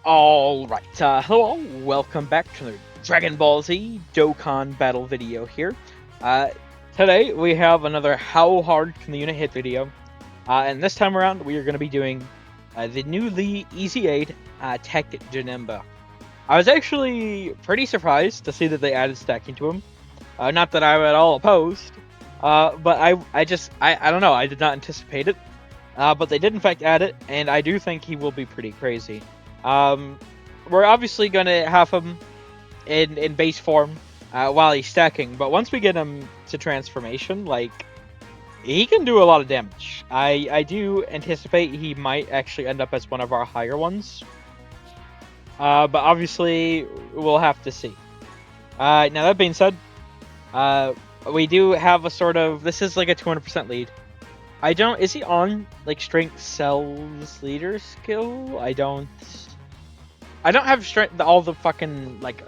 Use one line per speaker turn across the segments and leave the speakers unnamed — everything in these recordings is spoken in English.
Alright, hello, welcome back to the Dragon Ball Z Dokkan battle video here. Today we have another How Hard Can the Unit Hit video. And this time around we are going to be doing the newly EZA TEQ Janemba. I was actually pretty surprised to see that they added stacking to him. Not that I'm at all opposed, but I don't know, I did not anticipate it. But they did in fact add it, and I do think he will be pretty crazy. We're obviously going to have him in base form while he's stacking, but once we get him to transformation, like, he can do a lot of damage. I do anticipate he might actually end up as one of our higher ones. But obviously, we'll have to see. Now that being said, we do have a sort of, this is like a 200% lead. Is he on, like, strength cells leader skill? I don't have strength, all the fucking, like,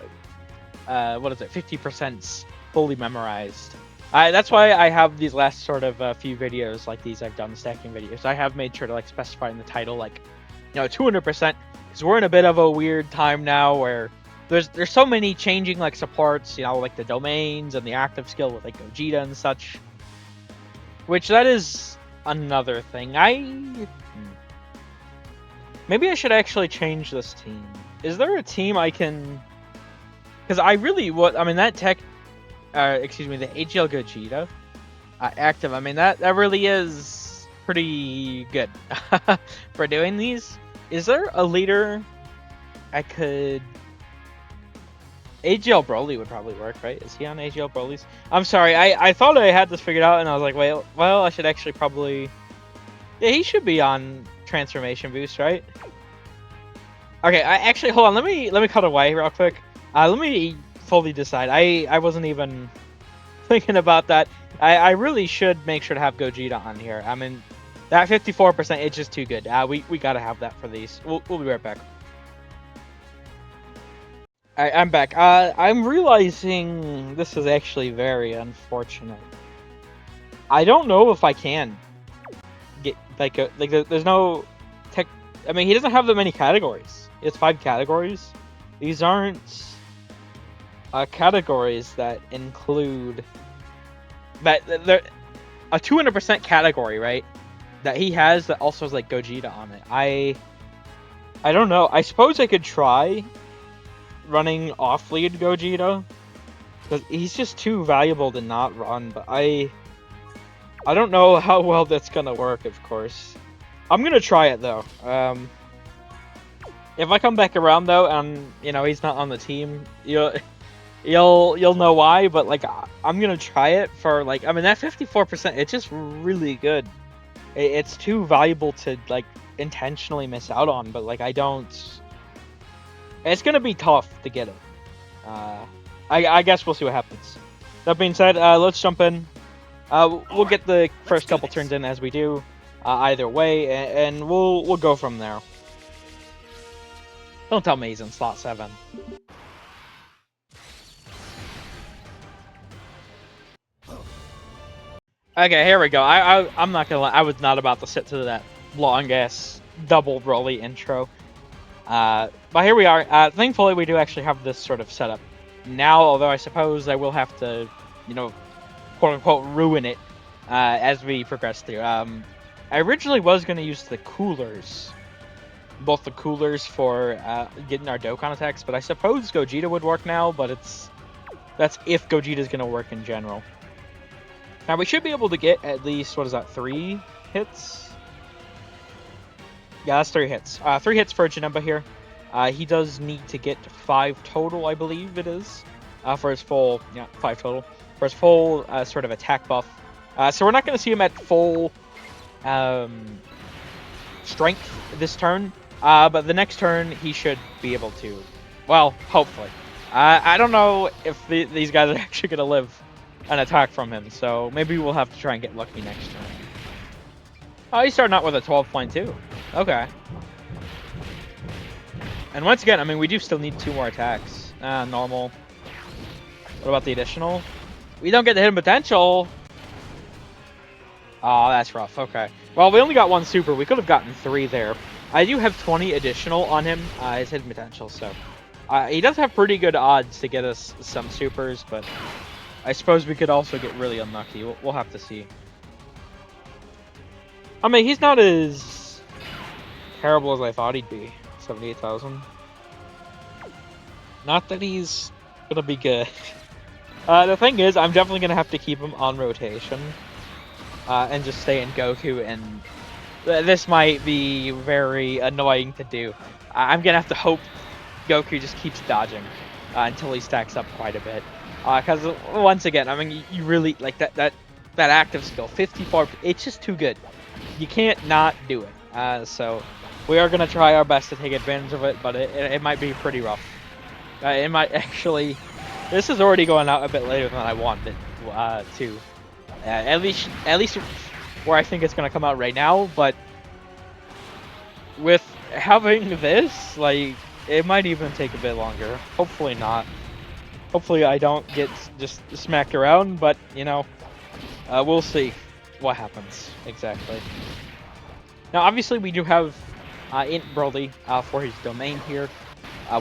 what is it, 50% fully memorized. That's why I have these last sort of few videos like these I've done, stacking videos. I have made sure to, like, specify in the title, like, 200%, because we're in a bit of a weird time now where there's so many changing, like, supports, like the domains and the active skill with, like, Gogeta and such. Which, that is another thing. Maybe I should actually change this team. Is there a team I can... Because I really would... I mean, that tech... the AGL Gogeta active, I mean, that really is pretty good for doing these. Is there a leader I could... AGL Broly would probably work, right? Is he on AGL Broly's? I'm sorry, I thought I had this figured out, and I was like, wait, well, I should actually probably... Yeah, he should be on Transformation Boost, right? Okay, actually, hold on, let me cut away real quick. Let me fully decide. I wasn't even thinking about that. I really should make sure to have Gogeta on here. I mean, that 54%, it's just too good. We gotta have that for these. We'll be right back. Alright, I'm back. I'm realizing this is actually very unfortunate. I don't know if I can get, there's no tech... I mean, he doesn't have that many categories. He has 5 categories. These aren't categories that include... They're a 200% category, right? That he has that also has, like, Gogeta on it. I don't know. I suppose I could try running off-lead Gogeta, because he's just too valuable to not run, but I don't know how well that's gonna work, of course. I'm gonna try it, though. If I come back around, though, and, he's not on the team, you'll know why, but, like, I'm gonna try it for, like, I mean, that 54%, it's just really good. It's too valuable to, like, intentionally miss out on, but, like, I don't... It's gonna be tough to get it. I guess we'll see what happens. That being said, let's jump in. We'll get the first couple turns in as we do, either way, and we'll go from there. Don't tell me he's in slot 7. Okay, here we go. I'm not gonna lie, I was not about to sit to that long ass double Broly intro. But here we are. Thankfully, we do actually have this sort of setup now, although I suppose I will have to, quote-unquote, ruin it as we progress through. I originally was going to use the coolers, both the coolers for getting our Dokkan attacks, but I suppose Gogeta would work now, but that's if Gogeta's going to work in general. Now, we should be able to get at least, 3 hits? Yeah, that's 3 hits. 3 hits for Janemba here. He does need to get 5 total, I believe it is, for his full, 5 total, for his full sort of attack buff. So we're not going to see him at full strength this turn, but the next turn he should be able to. Well, hopefully. I don't know if these guys are actually going to live an attack from him, so maybe we'll have to try and get lucky next turn. Oh, he's starting out with a 12.2. Okay. And once again, I mean, we do still need 2 more attacks. Normal. What about the additional? We don't get the hidden potential. Oh, that's rough. Okay. Well, we only got 1 super. We could have gotten 3 there. I do have 20 additional on him, his hidden potential, so he does have pretty good odds to get us some supers, but I suppose we could also get really unlucky. We'll have to see. I mean, he's not as terrible as I thought he'd be. 78,000. Not that he's gonna be good. The thing is, I'm definitely gonna have to keep him on rotation, and just stay in Goku, and this might be very annoying to do. I'm gonna have to hope Goku just keeps dodging until he stacks up quite a bit. Because once again, I mean, you really like that active skill, 54. It's just too good. You can't not do it. So we are gonna try our best to take advantage of it, but it might be pretty rough. It might actually. This is already going out a bit later than I wanted it to. At least where I think it's gonna come out right now, but with having this, like, it might even take a bit longer. Hopefully not. Hopefully I don't get just smacked around, but, you know, we'll see what happens exactly. Now, obviously, we do have Int Broly for his domain here.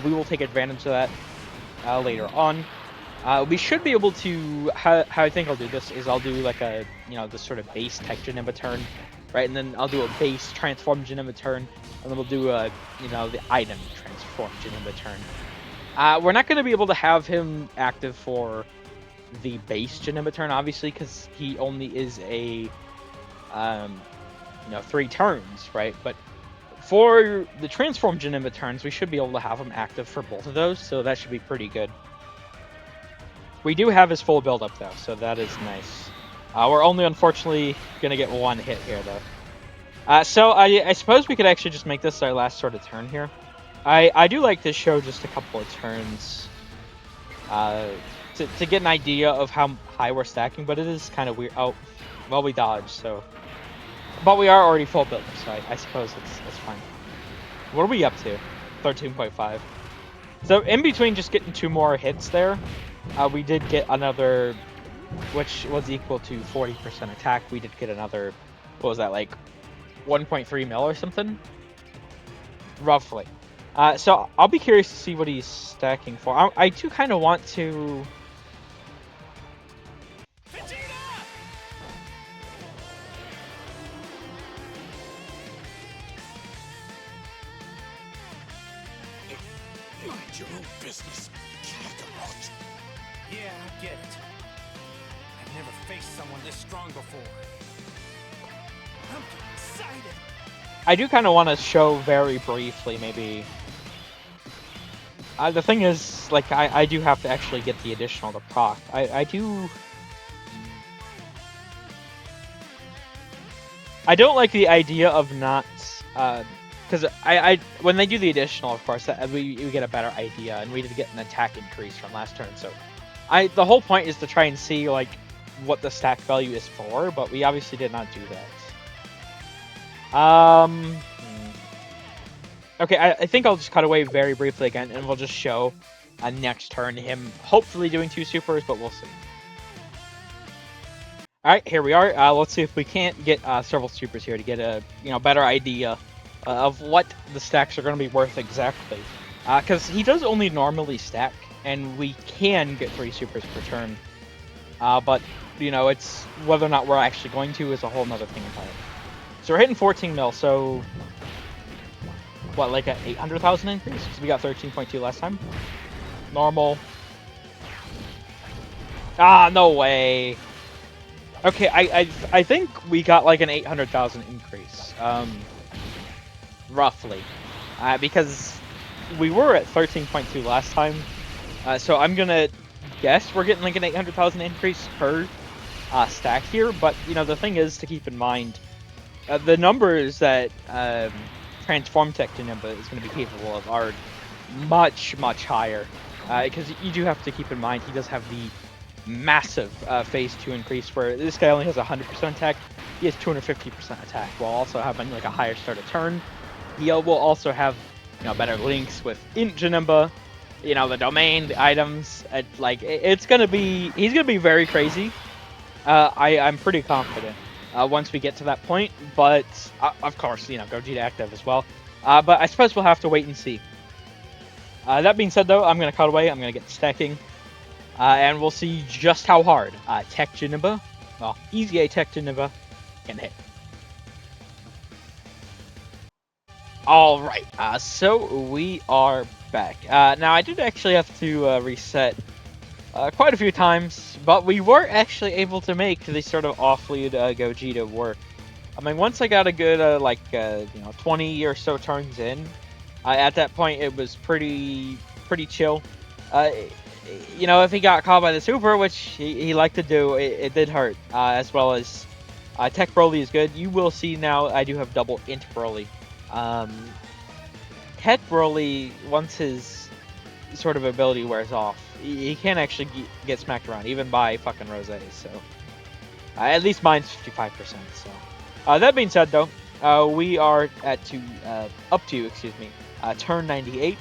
We will take advantage of that later on. We should be able to, how I think I'll do this is I'll do like a, you know, this sort of base Tech Janemba turn, right? And then I'll do a base transform Janemba turn, and then we'll do a, you know, the item transform Janemba turn. We're not going to be able to have him active for the base Janemba turn, obviously, because he only is a, you know, 3 turns, right? But for the transform Janemba turns, we should be able to have him active for both of those, so that should be pretty good. We do have his full build-up, though, so that is nice. We're only, unfortunately, going to get 1 hit here, though. So I suppose we could actually just make this our last sort of turn here. I do like to show just a couple of turns to get an idea of how high we're stacking, but it is kind of weird. Oh, well, we dodged, so... But we are already full build, so I suppose it's fine. What are we up to? 13.5. So in between just getting 2 more hits there, we did get another, which was equal to 40% attack. We did get another, what was that, like 1.3 mil or something? Roughly. So I'll be curious to see what he's stacking for. I do kind of want to...
Mind your own business, Kakarot.
Yeah, I get it. I've never faced someone this strong before. I'm getting excited.
I do kind of want to show very briefly, maybe... the thing is, like, I do have to actually get the additional to proc. I don't like the idea of not... Because when they do the additional, of course, we get a better idea, and we did get an attack increase from last turn, so... the whole point is to try and see, like, what the stack value is for, but we obviously did not do that. Okay, I think I'll just cut away very briefly again, and we'll just show next turn him hopefully doing 2 supers, but we'll see. Alright, here we are. Let's see if we can't get several supers here to get a, you know, better idea of what the stacks are going to be worth exactly. Because he does only normally stack, and we can get 3 supers per turn. But, you know, it's whether or not we're actually going to is a whole nother thing entirely. So we're hitting 14 mil, so... What, like an 800,000 increase? Because we got 13.2 last time. Normal. Ah, no way. Okay, I think we got like an 800,000 increase. Roughly. Because we were at 13.2 last time. So I'm gonna guess we're getting like an 800,000 increase per stack here. But, you know, the thing is to keep in mind, the numbers that Transform Tech Janemba is going to be capable of are much, much higher. Because you do have to keep in mind he does have the massive phase 2 increase where this guy only has 100% attack. He has 250% attack while also having like a higher start of turn. He will also have, you know, better links with Int Janemba, you know, the domain, the items. Like it's gonna be, he's gonna be very crazy. I'm pretty confident once we get to that point. But of course, you know, Gogeta active as well. But I suppose we'll have to wait and see. That being said, though, I'm going to cut away. I'm going to get stacking. And we'll see just how hard TEQ Janemba, well, EZA TEQ Janemba can hit. Alright, so we are back. Now, I did actually have to reset quite a few times, but we were actually able to make the sort of off-lead Gogeta work. I mean, once I got a good, 20 or so turns in, at that point it was pretty chill. If he got caught by the super, which he liked to do, it did hurt, as well as Tech Broly is good. You will see now I do have double int Broly. Tech Broly, once his sort of ability wears off, he can't actually get smacked around, even by fucking Rose, so... at least mine's 55%, so... that being said, though, we are up to turn 98.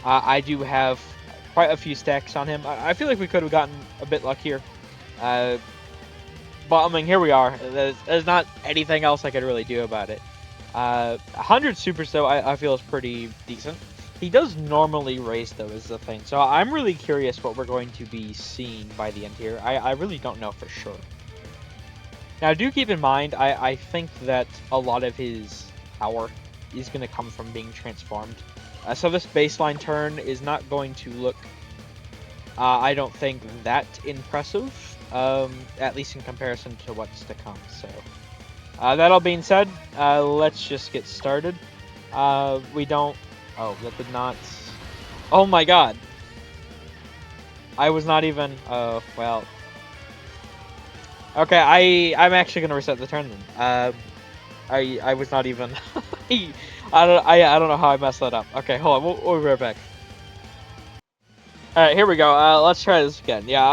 I do have quite a few stacks on him. I feel like we could have gotten a bit luckier. But, I mean, here we are. There's not anything else I could really do about it. 100 supers, though, I feel is pretty decent. He does normally raise, though, is the thing. So I'm really curious what we're going to be seeing by the end here. I really don't know for sure. Now, do keep in mind, I think that a lot of his power is going to come from being transformed. So this baseline turn is not going to look, I don't think, that impressive, at least in comparison to what's to come. So, that all being said, let's just get started. We don't... Oh, that did not... Oh my god! I was not even... Oh, well... Okay, I'm actually gonna reset the turn then. I was not even... I don't know how I messed that up. Okay, hold on, we'll be right back. Alright, here we go. Let's try this again. Yeah,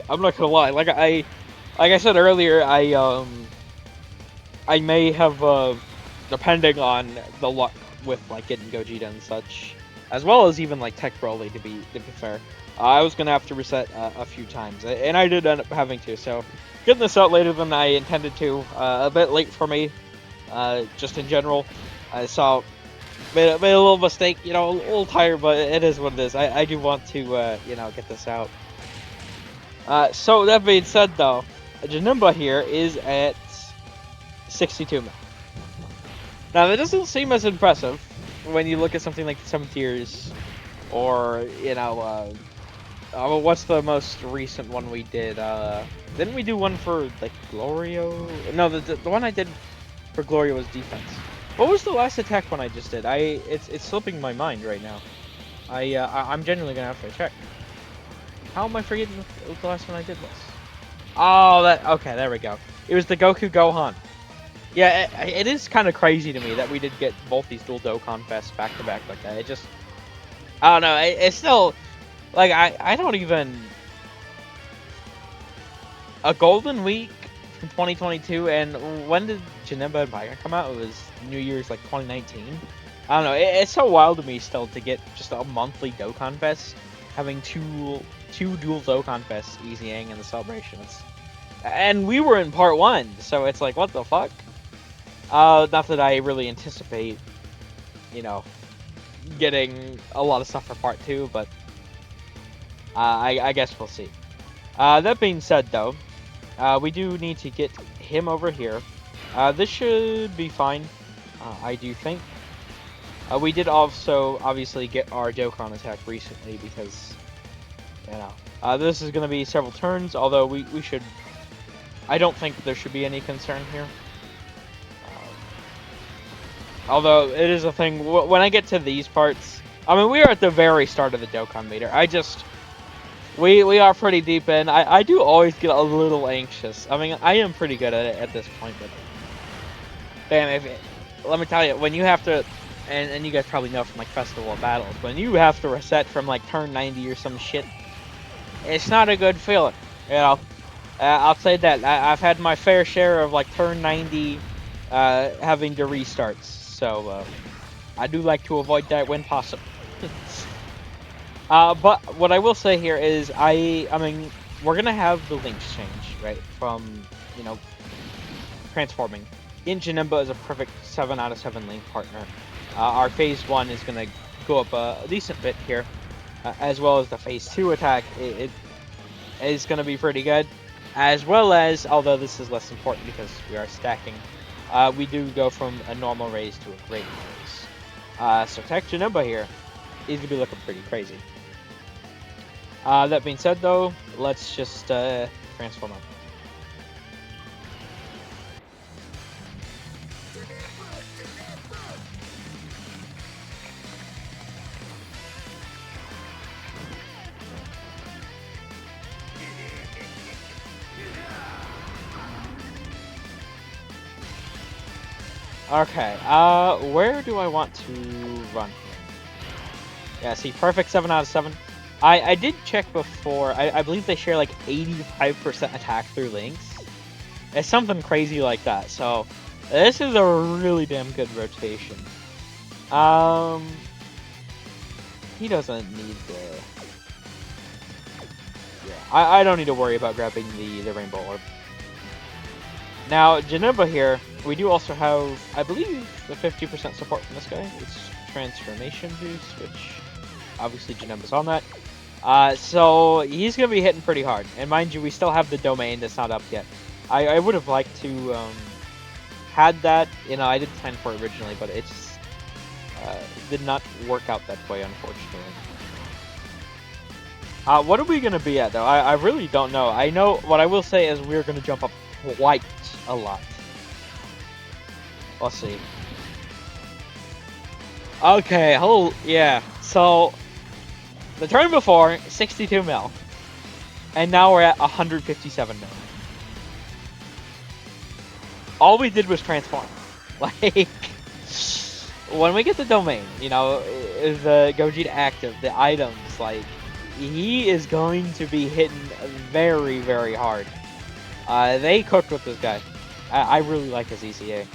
I'm not gonna lie. Like I said earlier, I may have, depending on the luck with like getting Gogeta and such, as well as even like Tech Broly to be fair, I was gonna have to reset a few times, and I did end up having to. So getting this out later than I intended to, a bit late for me, just in general. I saw made a little mistake, a little tired, but it is what it is. I do want to get this out. So that being said, though, Janemba here is at 62 mil. Now that doesn't seem as impressive when you look at something like 7 tiers, or what's the most recent one we did? Didn't we do one for like Glorio? No, the one I did for Glorio was defense. What was the last attack one I just did? It's slipping my mind right now. I'm genuinely gonna have to check. How am I forgetting what the last one I did was? Oh, okay, there we go. It was the Goku Gohan. Yeah, it is kind of crazy to me that we did get both these dual Dokkan Fests back to back like that. It just, I don't know. It's still, like, I don't even. A Golden Week from 2022, and when did Janemba and Mega come out? It was New Year's like 2019. I don't know. It's so wild to me still to get just a monthly Dokkan Fest, having two dual Dokkan Fests, EZAing and the celebrations. And we were in part 1, so it's like, what the fuck? Not that I really anticipate, getting a lot of stuff for part 2, but I guess we'll see. That being said, though, we do need to get him over here. This should be fine, I do think. We did also, obviously, get our Dokkan attack recently because, this is going to be several turns, although we should... I don't think there should be any concern here. Although, it is a thing, when I get to these parts... I mean, we are at the very start of the Dokkan meter. We are pretty deep in. I do always get a little anxious. I mean, I am pretty good at it at this point, but... Damn, let me tell you, when you have to... And you guys probably know from, like, Festival of Battles, when you have to reset from, like, turn 90 or some shit, it's not a good feeling, I'll say that. I've had my fair share of, like, turn 90 having to restarts, so I do like to avoid that when possible. But what I will say here is, I mean, we're gonna have the links change, right, from, transforming. In Janemba is a perfect 7 out of 7 link partner. Our phase 1 is going to go up a decent bit here, as well as the phase 2 attack. It is going to be pretty good, as well as, although this is less important because we are stacking, we do go from a normal raise to a great raise. So Tech Janemba here is going to be looking pretty crazy. That being said, though, let's just transform up. Okay, where do I want to run here? Yeah, see, perfect 7 out of 7. I did check before. I believe they share like 85% attack through links. It's something crazy like that. So this is a really damn good rotation. He doesn't need the. Yeah, I don't need to worry about grabbing the rainbow orb. Now Janemba here, we do also have, I believe, the 50% support from this guy. It's transformation boost, which obviously Janemba's on that. So he's going to be hitting pretty hard. And mind you, we still have the domain that's not up yet. I would have liked to had that. You know, I did plan for it originally, but it just did not work out that way, unfortunately. What are we going to be at, though? I really don't know. I know what I will say is we're going to jump up quite a lot. Let's see. Okay, yeah. So the turn before, 62 mil. And now we're at 157 mil. All we did was transform. Like, when we get the domain, you know, the Gogeta active, the items, like, he is going to be hitting very, very hard. They cooked with this guy. I really like his ECA.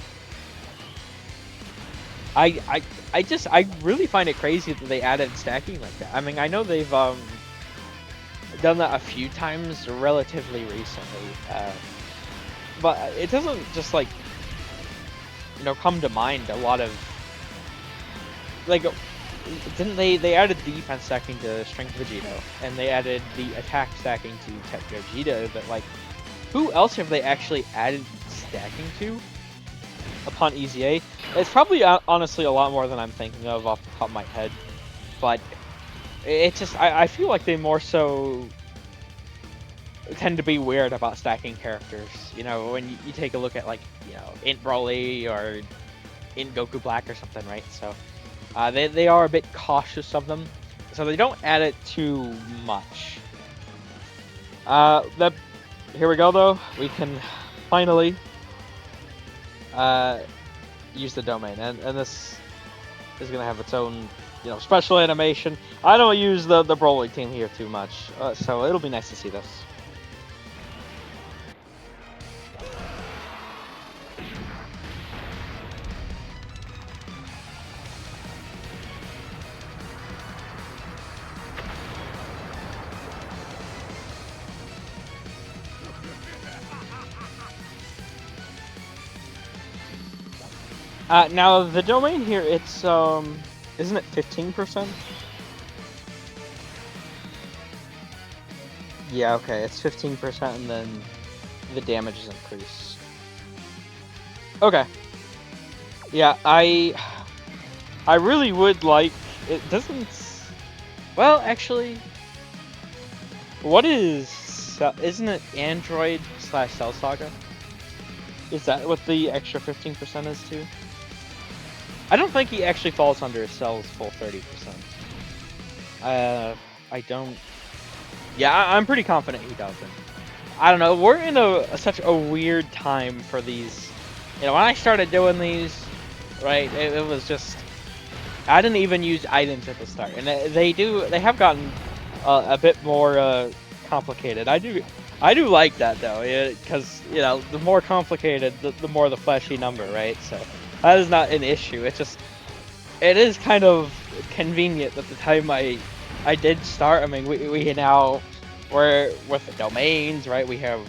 I really find it crazy that they added stacking like that. I mean, I know they've done that a few times relatively recently, but it doesn't just, like, you know, come to mind a lot of, like, didn't they added defense stacking to Strength Vegito, and they added the attack stacking to Tech Vegeta, but, like, who else have they actually added stacking to upon EZA? It's probably honestly a lot more than I'm thinking of off the top of my head, but it just, I feel like they more so tend to be weird about stacking characters. You know, when you take a look at, like, you know, Int Broly or Int Goku Black or something, right? So they are a bit cautious of them, so they don't add it too much. Here we go, though. We can finally use the domain, and this is gonna have its own, you know, special animation. I don't use the Broly team here too much, so it'll be nice to see this. Now the domain here, it's isn't it 15%? Yeah, okay, it's 15%, and then the damage is increased. Okay. Yeah, I really would like, it doesn't, well, actually, what is, isn't it Android / Cell Saga? Is that what the extra 15% is too? I don't think he actually falls under Cell's full 30%. I don't. Yeah, I'm pretty confident he doesn't. I don't know. We're in such a weird time for these. You know, when I started doing these, right? It was just, I didn't even use items at the start, and they have gotten a bit more complicated. I do like that, though, because, you know, the more complicated, the more the fleshy number, right? So that is not an issue. It's just, it is kind of convenient that the time I did start. I mean, we now, we're with the domains, right? We have,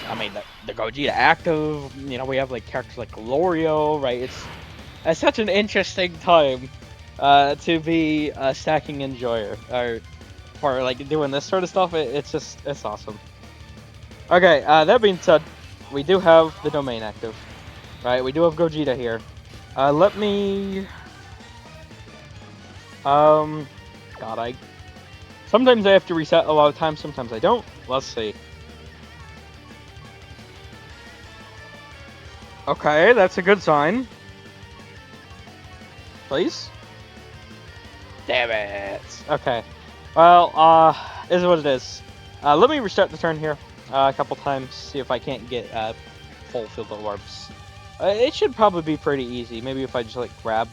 I mean, the Gogeta active. You know, we have, like, characters like Glorio, right? It's such an interesting time to be a stacking enjoyer, or for like doing this sort of stuff. It's awesome. Okay, that being said, we do have the domain active, right? We do have Gogeta here. Let me, God, sometimes I have to reset a lot of times, sometimes I don't. Let's see. Okay, that's a good sign. Please? Damn it. Okay. Well, is what it is. Let me restart the turn here a couple times, see if I can't get full field of orbs. It should probably be pretty easy. Maybe if I just like grab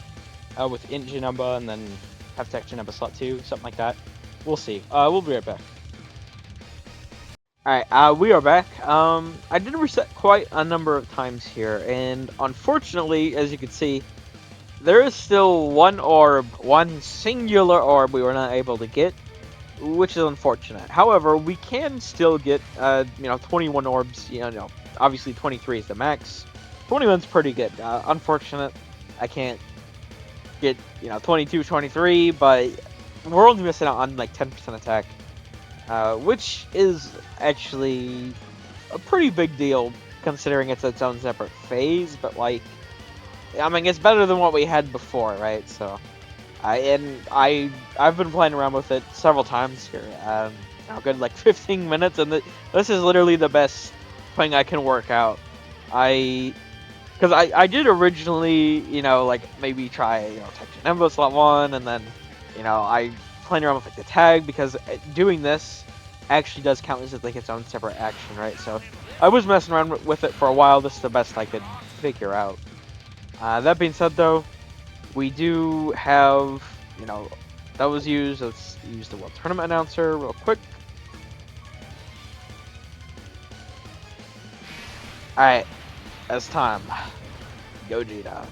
with EZA TEQ Janemba and then have EZA TEQ Janemba slot 2, something like that. We'll see. We'll be right back. Alright, we are back. I did reset quite a number of times here, and unfortunately, as you can see, there is still one singular orb we were not able to get, which is unfortunate. However, we can still get, 21 orbs, obviously 23 is the max. 21's pretty good. Unfortunate, I can't get, 22, 23, but we're only missing out on, like, 10% attack, which is actually a pretty big deal, considering it's its own separate phase, but, like, I mean, it's better than what we had before, right? So, I've been playing around with it several times here. A good like 15 minutes, and this is literally the best thing I can work out. Because I did originally, like maybe try, EZA TEQ Janemba slot 1, and then, I playing around with like the tag, because doing this actually does count as like its own separate action, right? So I was messing around with it for a while. This is the best I could figure out. That being said, though, we do have, that was used. Let's use the World Tournament Announcer real quick. Alright, it's time. Gogeta.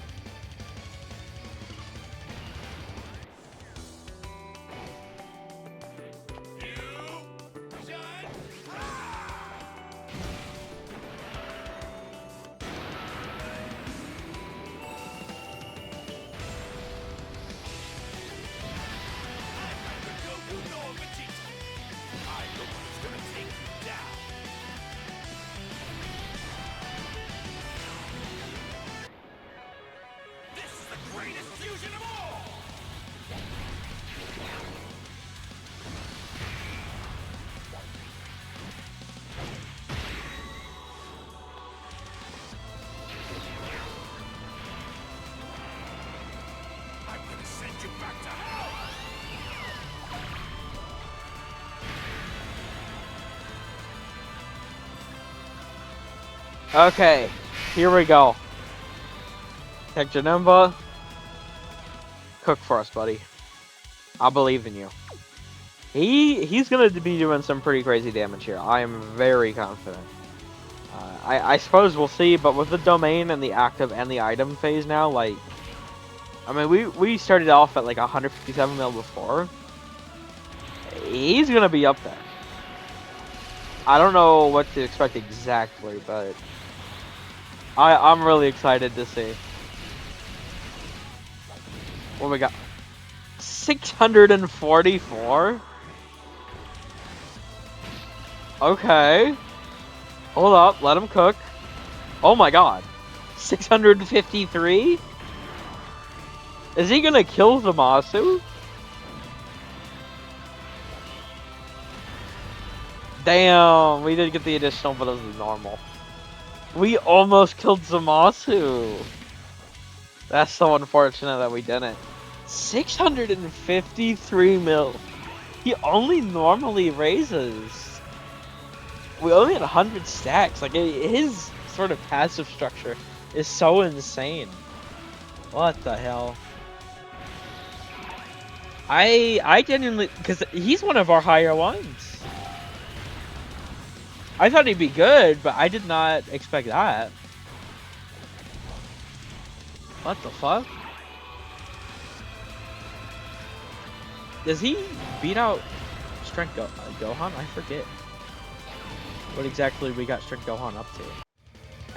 Okay, here we go. EZA TEQ Janemba, cook for us, buddy. I believe in you. He's gonna be doing some pretty crazy damage here. I am very confident. I suppose we'll see, but with the domain and the active and the item phase now, like, I mean, we started off at like 157 mil before. He's gonna be up there. I don't know what to expect exactly, but I'm really excited to see. What we got? 644? Okay. Hold up, let him cook. Oh my god. 653? Is he gonna kill Zamasu? Damn, we did get the additional, but it was normal. We almost killed Zamasu. That's so unfortunate that we didn't. 653 mil. He only normally raises. We only had 100 stacks. Like, his sort of passive structure is so insane. What the hell? I genuinely, because he's one of our higher ones. I thought he'd be good, but I did not expect that. What the fuck? Does he beat out Strength Gohan? I forget what exactly we got Strength Gohan up to.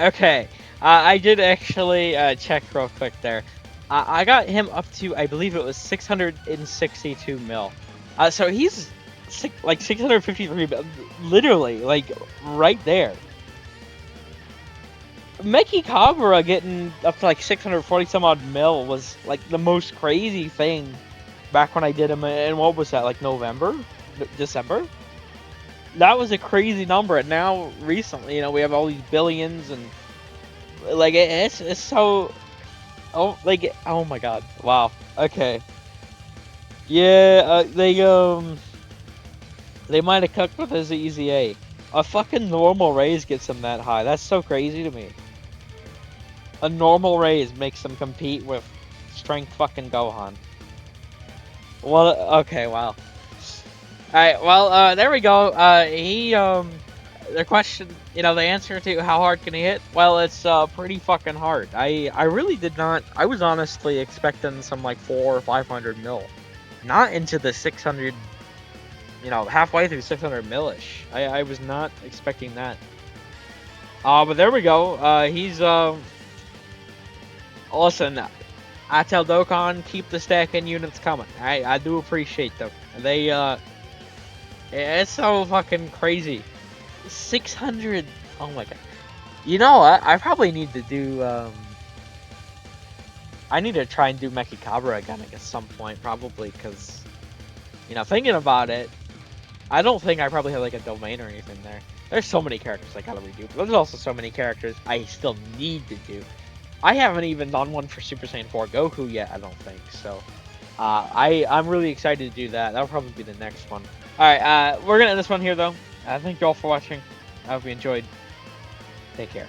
Okay, I did actually check real quick there. I got him up to, I believe it was 662 mil. So he's like 653 mil, literally, like right there. Meki Kagura getting up to like 640 some odd mil was like the most crazy thing back when I did him in, what was that, like November? December? That was a crazy number, and now recently, we have all these billions, and like it's so, oh my god, wow, okay, yeah, they might have cooked with his EZA. A fucking normal raise gets him that high. That's so crazy to me. A normal raise makes them compete with strength fucking Gohan. Well, okay, wow. Alright, well, there we go. The question, the answer to how hard can he hit? Well, it's pretty fucking hard. I really did not. I was honestly expecting some like 400 or 500 mil, not into the 600. Halfway through 600 millish. I was not expecting that. But there we go. He's listen. I tell Dokkan, keep the stacking units coming. I do appreciate them. They it's so fucking crazy. 600. Oh my god. You know what? I probably need to do I need to try and do Mechikabra again at some point, probably, because thinking about it, I don't think I probably have like a domain or anything there. There's so many characters I gotta redo, but there's also so many characters I still need to do. I haven't even done one for Super Saiyan 4 Goku yet, I don't think, so I'm really excited to do that. That'll probably be the next one. Alright, we're gonna end this one here though. Thank you all for watching. I hope you enjoyed. Take care.